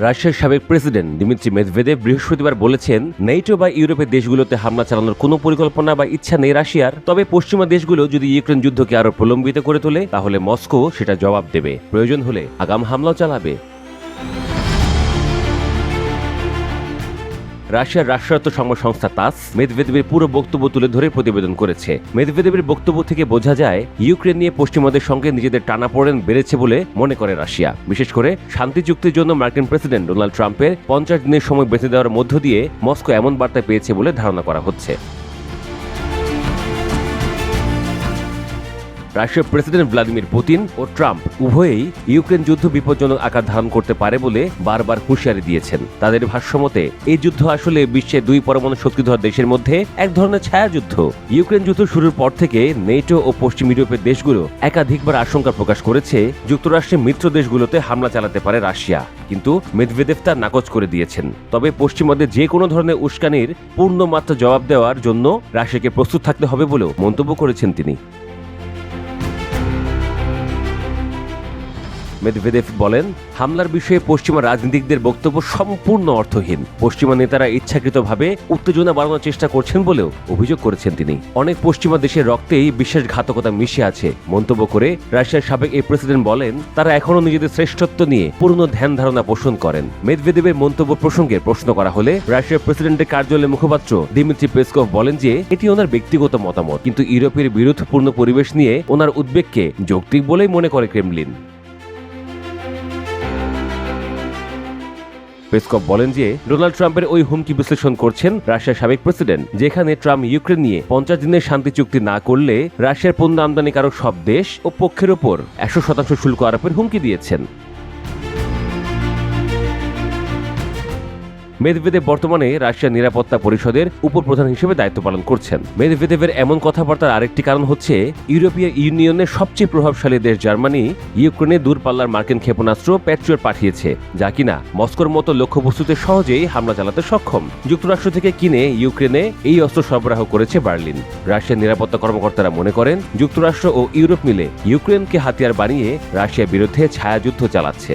রাশিয়ার সাবেক president Dmitry Medvedev বৃহস্পতিবার বলেছেন, নেটো বা ইউরোপের দেশগুলোতে হামলা চালানোর কোনো পরিকল্পনা বা ইচ্ছা নেই রাশিয়ার। তবে পশ্চিমা দেশগুলো যদি ইউক্রেন যুদ্ধকে আরো প্রলম্বিত করে তোলে তাহলে মস্কো সেটা জবাব দেবে, প্রয়োজন হলে আগাম হামলাও চালাবে। রাশিয়ার রাষ্ট্রায়ত্ত সংবাদ সংস্থা তাস মেদভেদেবের পুরো বক্তব্য তুলে ধরে প্রতিবেদন করেছে। মেদভেদেবের বক্তব্য থেকে বোঝা যায় ইউক্রেন নিয়ে পশ্চিমাদের সঙ্গে নিজেদের টানাপোড়েন বেড়েছে বলে মনে করে রাশিয়া। বিশেষ করে শান্তি চুক্তির জন্য মার্কিন প্রেসিডেন্ট ডোনাল্ড ট্রাম্পের 50 দিনের সময় বেঁধে দেওয়ার মধ্য দিয়ে মস্কো এমন বার্তা পেয়েছে বলে ধারণা করা হচ্ছে। রাশিয়ার প্রেসিডেন্ট ভ্লাদিমির পুতিন ও ট্রাম্প উভয়েই ইউক্রেন যুদ্ধ বিপজ্জনক আকার ধারণ করতে পারে বলে বারবার হুঁশিয়ারি দিয়েছেন। তাদের ভাষ্যমতে এই যুদ্ধ আসলে বিশ্বের দুই পরমাণু শক্তিধর দেশের মধ্যে এক ধরনের ছায়াযুদ্ধ। ইউক্রেন যুদ্ধ শুরুর পর থেকে নেটো ও পশ্চিম ইউরোপের দেশগুলো একাধিকবার আশঙ্কা প্রকাশ করেছে যুক্তরাষ্ট্রের মিত্র দেশগুলোতে হামলা চালাতে পারে রাশিয়া, কিন্তু মেদভেদেভ তা নাকচ করে দিয়েছেন। তবে পশ্চিমাদের যে কোনো ধরনের উস্কানির পূর্ণ মাত্রা জবাব দেওয়ার জন্য রাশিয়াকে প্রস্তুত থাকতে হবে বলেও মন্তব্য করেছেন তিনি। মেদভেদেভ বলেন, হামলার বিষয়ে পশ্চিমা রাজনীতিকদের বক্তব্য সম্পূর্ণ অর্থহীন। পশ্চিমা নেতারা ইচ্ছাকৃতভাবে উত্তেজনা বাড়ানোর চেষ্টা করছেন বলেও অভিযোগ করেছেন তিনি। অনেক পশ্চিমা দেশের রক্তেই বিশ্বাসঘাতকতা মিশে আছে মন্তব্য করে রাশিয়ার সাবেক এই প্রেসিডেন্ট বলেন, তারা এখনও নিজেদের শ্রেষ্ঠত্ব নিয়ে পুরনো ধ্যান ধারণা পোষণ করেন। মেদভেদেবের মন্তব্য প্রসঙ্গে প্রশ্ন করা হলে রাশিয়ার প্রেসিডেন্টের কার্যালয়ের মুখপাত্র দিমিত্রি পেসকভ বলেন যে এটি ওনার ব্যক্তিগত মতামত, কিন্তু ইউরোপের বিরোধপূর্ণ পরিবেশ নিয়ে ওনার উদ্বেগকে যৌক্তিক বলেই মনে করে ক্রেমলিন। পেসকভ বলেন যে ডোনাল্ড ট্রাম্পের ওই হুমকি বিশ্লেষণ করছেন রাশিয়ার সাবেক প্রেসিডেন্ট, যেখানে ট্রাম্প ইউক্রেন নিয়ে 50 দিনের শান্তি চুক্তি না করলে রাশিয়ার পণ্য আমদানিকারক সব দেশ ও পক্ষের ওপর 100% শুল্ক আরোপের হুমকি দিয়েছেন। মেদভেদেভ বর্তমানে রাশিয়ার নিরাপত্তা পরিষদের উপপ্রধান হিসেবে দায়িত্ব পালন করছেন। মেদভেদেভের এমন কথাবার্তার আরেকটি কারণ হচ্ছে ইউরোপীয় ইউনিয়নের সবচেয়ে প্রভাবশালী দেশ জার্মানি ইউক্রেনে দূরপাল্লার মার্কিন ক্ষেপণাস্ত্র প্যাট্রিয়ট পাঠিয়েছে, যা কিনা মস্কোর মতো লক্ষ্যবস্তুতে সহজেই হামলা চালাতে সক্ষম। যুক্তরাষ্ট্র থেকে কিনে ইউক্রেনে এই অস্ত্র সরবরাহ করেছে বার্লিন। রাশিয়ার নিরাপত্তা কর্মকর্তারা মনে করেন যুক্তরাষ্ট্র ও ইউরোপ মিলে ইউক্রেনকে হাতিয়ার বানিয়ে রাশিয়ার বিরুদ্ধে ছায়াযুদ্ধ চালাচ্ছে।